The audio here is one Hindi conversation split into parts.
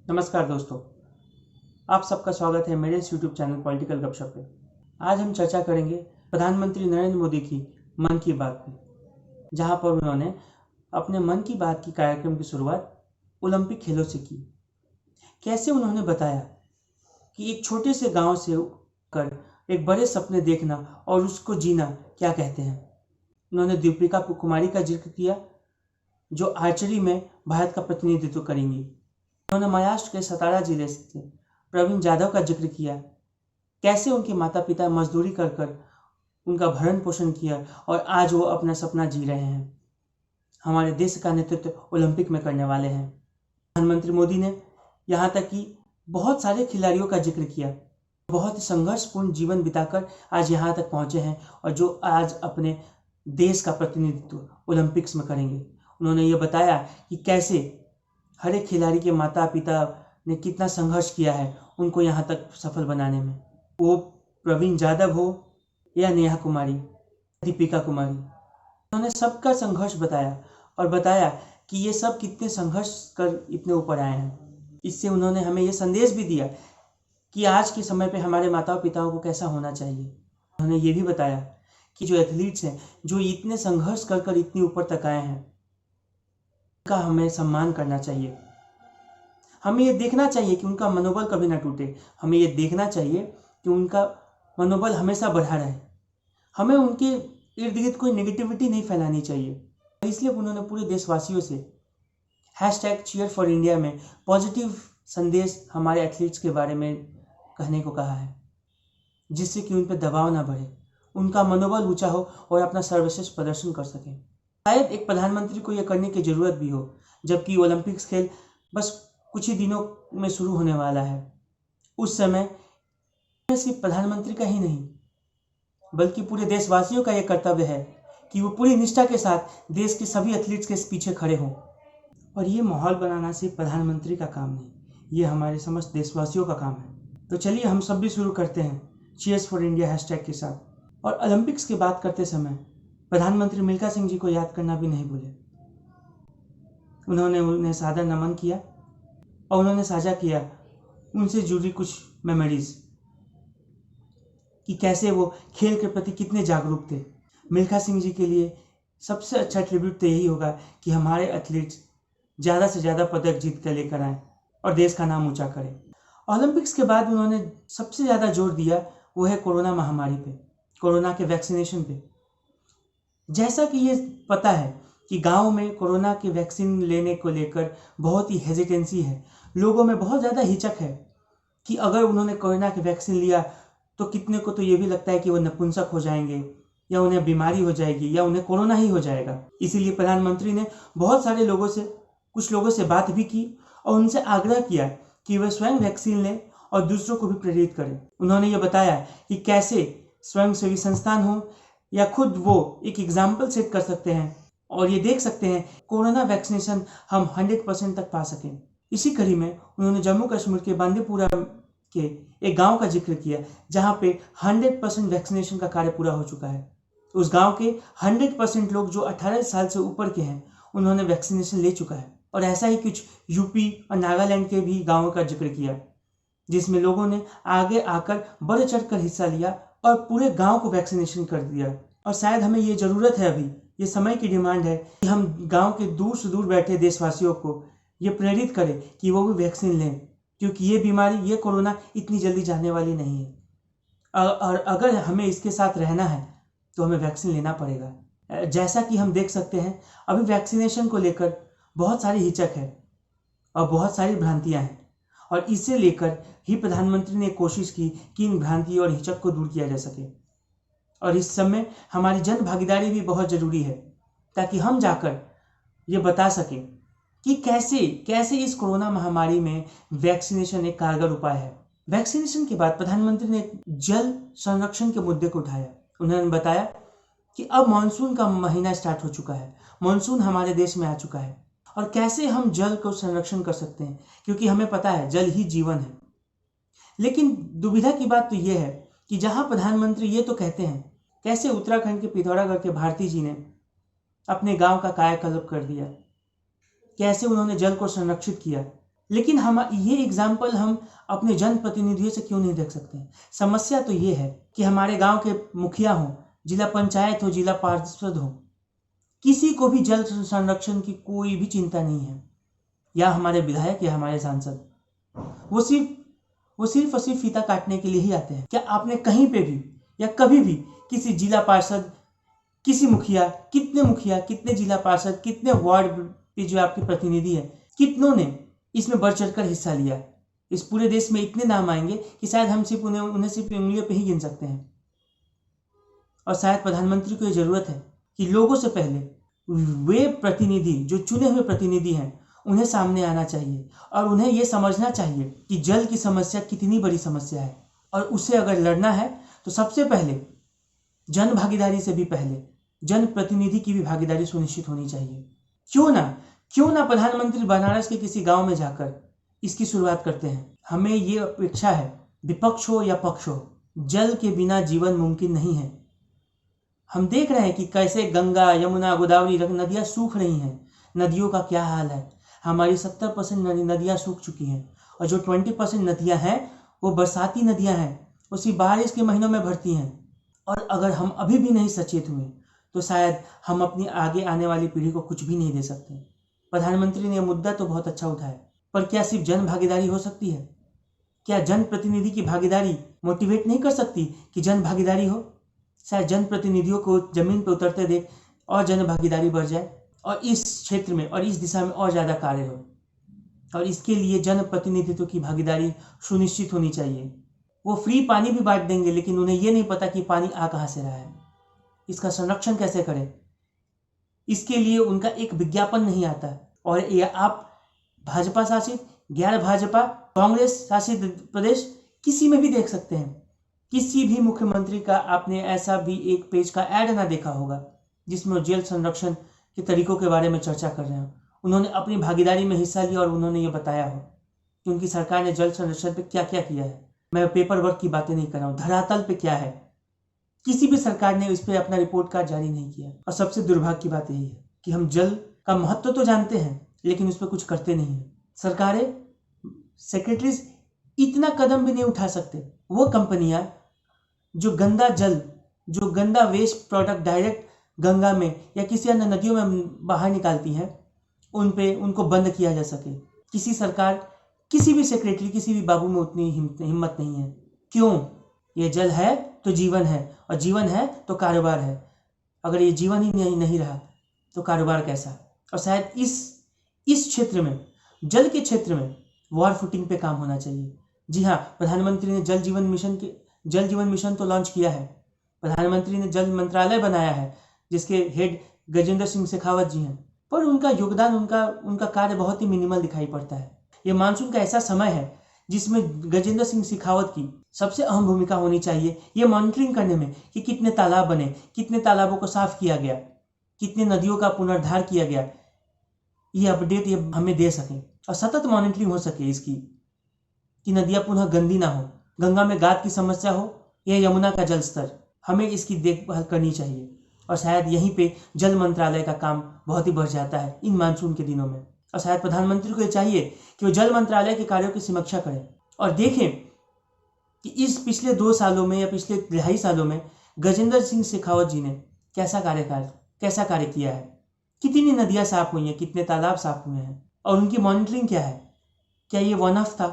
नमस्कार दोस्तों, आप सबका स्वागत है मेरे इस यूट्यूब चैनल पॉलिटिकल गपशप पे। आज हम चर्चा करेंगे प्रधानमंत्री नरेंद्र मोदी की मन की बात में, जहां पर उन्होंने अपने मन की बात की कार्यक्रम की शुरुआत ओलंपिक खेलों से की। कैसे उन्होंने बताया कि एक छोटे से गांव से कर एक बड़े सपने देखना और उसको जीना क्या कहते हैं। उन्होंने दीपिका कुमारी का जिक्र किया, जो आर्चरी में भारत का प्रतिनिधित्व करेंगी। उन्होंने महाराष्ट्र के सतारा जिले से प्रवीण जाधव का जिक्र किया, कैसे उनके माता पिता मजदूरी कर कर उनका भरण पोषण किया और आज वो अपना सपना जी रहे हैं, हमारे देश का नेतृत्व ओलंपिक में करने वाले हैं। प्रधानमंत्री मोदी ने यहाँ तक कि बहुत सारे खिलाड़ियों का जिक्र किया, बहुत ही संघर्षपूर्ण जीवन बिताकर आज यहाँ तक पहुँचे हैं और जो आज अपने देश का प्रतिनिधित्व ओलंपिक्स में करेंगे। उन्होंने ये बताया कि कैसे हर एक खिलाड़ी के माता पिता ने कितना संघर्ष किया है उनको यहाँ तक सफल बनाने में। वो प्रवीण जाधव हो या नेहा कुमारी, दीपिका कुमारी, उन्होंने सबका संघर्ष बताया और बताया कि ये सब कितने संघर्ष कर इतने ऊपर आए हैं। इससे उन्होंने हमें ये संदेश भी दिया कि आज के समय पे हमारे माता पिताओं को कैसा होना चाहिए। उन्होंने ये भी बताया कि जो एथलीट्स हैं, जो इतने संघर्ष कर कर इतनी ऊपर तक आए हैं, का हमें सम्मान करना चाहिए। हमें ये देखना चाहिए कि उनका मनोबल कभी ना टूटे। हमें ये देखना चाहिए कि उनका मनोबल हमेशा बढ़ा रहे। हमें उनके इर्द गिर्द कोई नेगेटिविटी नहीं फैलानी चाहिए। इसलिए उन्होंने पूरे देशवासियों से #cheer4India में पॉजिटिव संदेश हमारे एथलीट्स के बारे में कहने को कहा है, जिससे कि उन पर दबाव ना बढ़े, उनका मनोबल ऊंचा हो और अपना सर्वश्रेष्ठ प्रदर्शन कर सकें। शायद एक प्रधानमंत्री को यह करने की जरूरत भी हो, जबकि ओलंपिक्स खेल बस कुछ ही दिनों में शुरू होने वाला है। उस समय सिर्फ प्रधानमंत्री का ही नहीं बल्कि पूरे देशवासियों का यह कर्तव्य है कि वो पूरी निष्ठा के साथ देश के सभी एथलीट्स के पीछे खड़े हों। और ये माहौल बनाना सिर्फ प्रधानमंत्री का काम नहीं, ये हमारे समस्त देशवासियों का काम है। तो चलिए हम सब भी शुरू करते हैं Cheers4India हैशटैग के साथ। और ओलंपिक्स की बात करते समय प्रधानमंत्री मिल्खा सिंह जी को याद करना भी नहीं भूले। उन्होंने उन्हें सादर नमन किया और उन्होंने साझा किया उनसे जुड़ी कुछ मेमोरीज कि कैसे वो खेल के प्रति कितने जागरूक थे। मिल्खा सिंह जी के लिए सबसे अच्छा ट्रिब्यूट तो यही होगा कि हमारे एथलीट्स ज़्यादा से ज़्यादा पदक जीत कर लेकर आए और देश का नाम ऊंचा करें। ओलंपिक्स के बाद उन्होंने सबसे ज़्यादा जोर दिया वो है कोरोना महामारी पे, कोरोना के वैक्सीनेशन पे। जैसा कि ये पता है कि गांव में कोरोना के वैक्सीन लेने को लेकर बहुत ही हेजिटेंसी है, लोगों में बहुत ज़्यादा हिचक है कि अगर उन्होंने कोरोना के वैक्सीन लिया तो कितने को तो ये भी लगता है कि वो नपुंसक हो जाएंगे या उन्हें बीमारी हो जाएगी या उन्हें कोरोना ही हो जाएगा। इसीलिए प्रधानमंत्री ने बहुत सारे कुछ लोगों से बात भी की और उनसे आग्रह किया कि वे स्वयं वैक्सीन लें और दूसरों को भी प्रेरित करें। उन्होंने ये बताया कि कैसे स्वयंसेवी संस्थान हो या खुद वो एक एग्जाम्पल सेट कर सकते हैं और ये देख सकते हैं कोरोना वैक्सीनेशन हम 100% तक पा सकें। इसी कड़ी में उन्होंने जम्मू कश्मीर के बांदीपुरा के एक गांव का जिक्र किया जहां पे 100% वैक्सीनेशन का कार्य पूरा हो चुका है। उस गांव के 100% लोग जो 18 साल से ऊपर के हैं उन्होंने वैक्सीनेशन ले चुका है। और ऐसा ही कुछ यूपी और नागालैंड के भी गाँवों का जिक्र किया जिसमें लोगों ने आगे आकर बढ़ चढ़कर हिस्सा लिया और पूरे गांव को वैक्सीनेशन कर दिया। और शायद हमें ये ज़रूरत है, अभी ये समय की डिमांड है कि हम गांव के दूर से दूर बैठे देशवासियों को ये प्रेरित करें कि वो भी वैक्सीन लें, क्योंकि ये बीमारी, ये कोरोना इतनी जल्दी जाने वाली नहीं है और अगर हमें इसके साथ रहना है तो हमें वैक्सीन लेना पड़ेगा। जैसा कि हम देख सकते हैं अभी वैक्सीनेशन को लेकर बहुत सारी हिचक है और बहुत सारी भ्रांतियाँ हैं और इसे लेकर ही प्रधानमंत्री ने कोशिश की कि इन भ्रांतियों और हिचक को दूर किया जा सके। और इस समय हमारी जन भागीदारी भी बहुत ज़रूरी है ताकि हम जाकर ये बता सकें कि कैसे इस कोरोना महामारी में वैक्सीनेशन एक कारगर उपाय है। वैक्सीनेशन के बाद प्रधानमंत्री ने जल संरक्षण के मुद्दे को उठाया। उन्होंने बताया कि अब मानसून का महीना स्टार्ट हो चुका है, मानसून हमारे देश में आ चुका है और कैसे हम जल को संरक्षण कर सकते हैं, क्योंकि हमें पता है जल ही जीवन है। लेकिन दुविधा की बात तो ये है कि जहां प्रधानमंत्री ये तो कहते हैं, कैसे उत्तराखंड के पिथौरागढ़ के भारती जी ने अपने गांव का कायाकल्प कर दिया, कैसे उन्होंने जल को संरक्षित किया, लेकिन हम ये एग्जाम्पल हम अपने जनप्रतिनिधियों से क्यों नहीं देख सकते हैं? समस्या तो ये है कि हमारे गांव के मुखिया हो, जिला पंचायत हो, जिला पार्षद हो, किसी को भी जल संरक्षण की कोई भी चिंता नहीं है, या हमारे विधायक या हमारे सांसद, वो सिर्फ और सिर्फ फीता काटने के लिए ही आते हैं। क्या आपने कहीं पे भी या कभी भी किसी जिला पार्षद, किसी मुखिया, कितने जिला पार्षद, कितने वार्ड पे जो आपके प्रतिनिधि है, कितनों ने इसमें बढ़ चढ़कर हिस्सा लिया? इस पूरे देश में इतने नाम आएंगे कि शायद हम सिर्फ उन्हें सिर्फ उंगलियों पे ही गिन सकते हैं। और शायद प्रधानमंत्री को ये जरूरत है कि लोगों से पहले वे प्रतिनिधि, जो चुने हुए प्रतिनिधि हैं, उन्हें सामने आना चाहिए और उन्हें यह समझना चाहिए कि जल की समस्या कितनी बड़ी समस्या है, और उसे अगर लड़ना है तो सबसे पहले जन भागीदारी से भी पहले जन प्रतिनिधि की भी भागीदारी सुनिश्चित होनी चाहिए। क्यों ना प्रधानमंत्री बनारस के किसी गांव में जाकर इसकी शुरुआत करते हैं। हमें ये अपेक्षा है, विपक्ष हो या पक्ष हो, जल के बिना जीवन मुमकिन नहीं है। हम देख रहे हैं कि कैसे गंगा, यमुना, गोदावरी नदियां सूख रही हैं। नदियों का क्या हाल है? हमारी 70% नदियां सूख चुकी हैं, और जो 20% नदियां हैं वो बरसाती नदियां हैं, वो सिर्फ बारिश के महीनों में भरती हैं। और अगर हम अभी भी नहीं सचेत हुए तो शायद हम अपनी आगे आने वाली पीढ़ी को कुछ भी नहीं दे सकते। प्रधानमंत्री ने मुद्दा तो बहुत अच्छा उठाया, पर क्या सिर्फ जन भागीदारी हो सकती है? क्या जन प्रतिनिधि की भागीदारी मोटिवेट नहीं कर सकती कि जन भागीदारी हो? शायद जन प्रतिनिधियों को जमीन पर उतरते देख और जन भागीदारी बढ़ जाए, और इस क्षेत्र में और इस दिशा में और ज़्यादा कार्य हो। और इसके लिए जन प्रतिनिधित्व की भागीदारी सुनिश्चित होनी चाहिए। वो फ्री पानी भी बांट देंगे, लेकिन उन्हें ये नहीं पता कि पानी आ कहाँ से रहा है, इसका संरक्षण कैसे करें। इसके लिए उनका एक विज्ञापन नहीं आता। और ये आप भाजपा शासित, गैर भाजपा, कांग्रेस शासित प्रदेश किसी में भी देख सकते हैं। किसी भी मुख्यमंत्री का आपने ऐसा भी एक पेज का ऐड ना देखा होगा जिसमें जल संरक्षण के तरीकों के बारे में चर्चा कर रहे हो। उन्होंने अपनी भागीदारी में हिस्सा लिया और उन्होंने ये बताया हो कि उनकी सरकार ने जल संरक्षण पे क्या क्या किया है। मैं पेपर वर्क की बातें नहीं कर रहा हूँ, धरातल पे क्या है। किसी भी सरकार ने इस पर अपना रिपोर्ट कार्ड जारी नहीं किया। और सबसे दुर्भाग्य की बात यही है कि हम जल का महत्व तो जानते हैं, लेकिन उस पर कुछ करते नहीं है। सरकारें, सेक्रेटरीज इतना कदम भी नहीं उठा सकते। वो कंपनियां जो गंदा जल, जो गंदा वेस्ट प्रोडक्ट डायरेक्ट गंगा में या किसी अन्य नदियों में बाहर निकालती हैं, उनको बंद किया जा सके। किसी सरकार, किसी भी सेक्रेटरी, किसी भी बाबू में उतनी हिम्मत नहीं है। क्यों? ये जल है तो जीवन है, और जीवन है तो कारोबार है। अगर ये जीवन ही नहीं रहा तो कारोबार कैसा? और शायद इस क्षेत्र में, जल के क्षेत्र में वॉर फुटिंग पे काम होना चाहिए। जी हाँ, प्रधानमंत्री ने जल जीवन मिशन तो लॉन्च किया है। प्रधानमंत्री ने जल मंत्रालय बनाया है, जिसके हेड गजेंद्र सिंह शेखावत जी हैं, पर उनका योगदान, उनका कार्य बहुत ही मिनिमल दिखाई पड़ता है। ये मानसून का ऐसा समय है जिसमें गजेंद्र सिंह शेखावत की सबसे अहम भूमिका होनी चाहिए, ये मॉनिटरिंग करने में कि कितने तालाब बने, कितने तालाबों को साफ किया गया, कितने नदियों का पुनरुद्धार किया गया। ये अपडेट ये हमें दे सकें और सतत मॉनिटरिंग हो सके इसकी, कि नदियां पुनः गंदी ना हो, गंगा में गाद की समस्या हो या यमुना का जल स्तर, हमें इसकी देखभाल करनी चाहिए। और शायद यहीं पे जल मंत्रालय का काम बहुत ही बढ़ जाता है इन मानसून के दिनों में। और शायद प्रधानमंत्री को ये चाहिए कि वो जल मंत्रालय के कार्यों की समीक्षा करें और देखें कि इस पिछले 2 सालों में या पिछले 2.5 सालों में गजेंद्र सिंह शेखावत जी ने कैसा कार्य किया है, कितनी नदियां साफ हुई हैं, कितने तालाब साफ हुए हैं, और उनकी मॉनिटरिंग क्या है। क्या ये वन ऑफ था?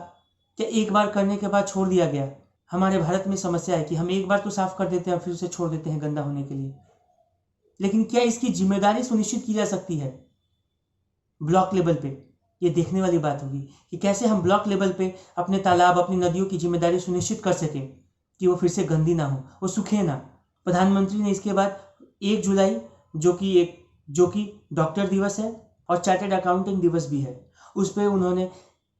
क्या एक बार करने के बाद छोड़ दिया गया? हमारे भारत में समस्या है कि हम एक बार तो साफ कर देते हैं, फिर उसे छोड़ देते हैं गंदा होने के लिए। लेकिन क्या इसकी जिम्मेदारी सुनिश्चित की जा सकती है ब्लॉक लेवल पे? ये देखने वाली बात होगी कि कैसे हम ब्लॉक लेवल पे अपने तालाब, अपनी नदियों की जिम्मेदारी सुनिश्चित कर सके कि वो फिर से गंदी ना हो, वो सूखे ना। प्रधानमंत्री ने इसके बाद 1 जुलाई जो कि डॉक्टर दिवस है और चार्टर्ड अकाउंटेंट दिवस भी है, उस पर उन्होंने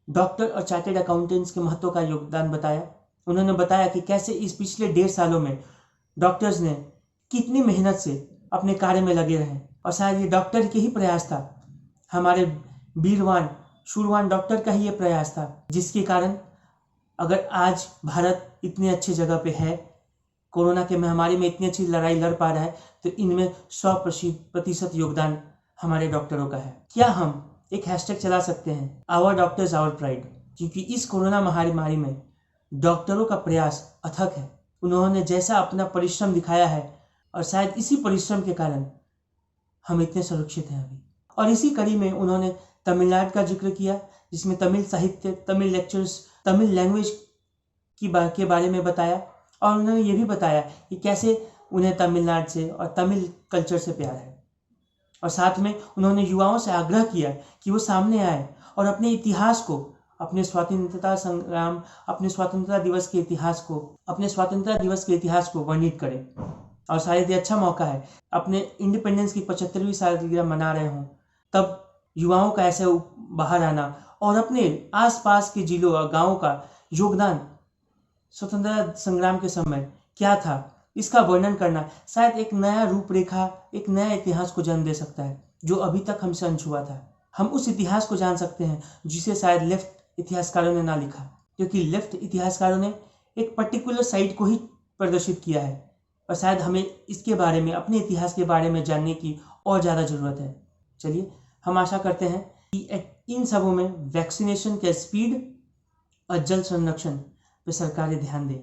डॉक्टर और चार्टर्ड अकाउंटेंट्स के महत्व का योगदान बताया। उन्होंने बताया कि कैसे इस पिछले 1.5 सालों में डॉक्टर्स ने कितनी मेहनत से अपने कार्य में लगे रहे, और शायद ये डॉक्टर के ही प्रयास था, हमारे वीरवान शूरवान डॉक्टर का ही ये प्रयास था, जिसके कारण अगर आज भारत इतने अच्छे जगह पे है, कोरोना के महामारी में इतनी अच्छी लड़ाई लड़ पा रहा है, तो इनमें 100% योगदान हमारे डॉक्टरों का है। क्या हम एक हैशटैग चला सकते हैं, आवर डॉक्टर्स आवर प्राइड, क्योंकि इस कोरोना महामारी में डॉक्टरों का प्रयास अथक है। उन्होंने जैसा अपना परिश्रम दिखाया है और शायद इसी परिश्रम के कारण हम इतने सुरक्षित हैं अभी। और इसी कड़ी में उन्होंने तमिलनाडु का जिक्र किया, जिसमें तमिल साहित्य, तमिल लेक्चर्स, तमिल लैंग्वेज के बारे में बताया। और उन्होंने ये भी बताया कि कैसे उन्हें तमिलनाडु से और तमिल कल्चर से प्यार है। और साथ में उन्होंने युवाओं से आग्रह किया कि वो सामने आए और अपने इतिहास को, अपने स्वतंत्रता संग्राम, अपने स्वतंत्रता दिवस के इतिहास को वर्णित करें। और शायद ये अच्छा मौका है, अपने इंडिपेंडेंस की 75वीं सालगिरह मना रहे हों, तब युवाओं का ऐसे बाहर आना और अपने आसपास के जिलों और गाँवों का योगदान स्वतंत्रता संग्राम के समय क्या था, इसका वर्णन करना शायद एक नया रूपरेखा, एक नया इतिहास को जन्म दे सकता है, जो अभी तक हमसे अनछुआ था। हम उस इतिहास को जान सकते हैं जिसे शायद लेफ्ट इतिहासकारों ने ना लिखा, क्योंकि लेफ्ट इतिहासकारों ने एक पर्टिकुलर साइड को ही प्रदर्शित किया है। और शायद हमें इसके बारे में, अपने इतिहास के बारे में जानने की और ज़्यादा ज़रूरत है। चलिए, हम आशा करते हैं कि इन सबों में वैक्सीनेशन के स्पीड और जल संरक्षण पे सरकारें ध्यान दें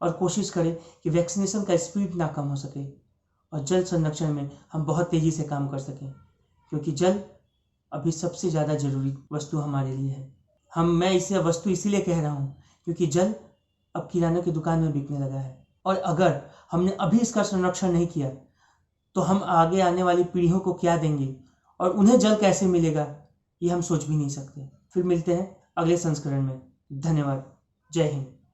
और कोशिश करें कि वैक्सीनेशन का स्पीड ना कम हो सके और जल संरक्षण में हम बहुत तेज़ी से काम कर सकें, क्योंकि जल अभी सबसे ज़्यादा ज़रूरी वस्तु हमारे लिए है। मैं इसे वस्तु इसीलिए कह रहा हूँ क्योंकि जल अब किराने की दुकान में बिकने लगा है, और अगर हमने अभी इसका संरक्षण नहीं किया तो हम आगे आने वाली पीढ़ियों को क्या देंगे और उन्हें जल कैसे मिलेगा, ये हम सोच भी नहीं सकते। फिर मिलते हैं अगले संस्करण में। धन्यवाद। जय हिंद।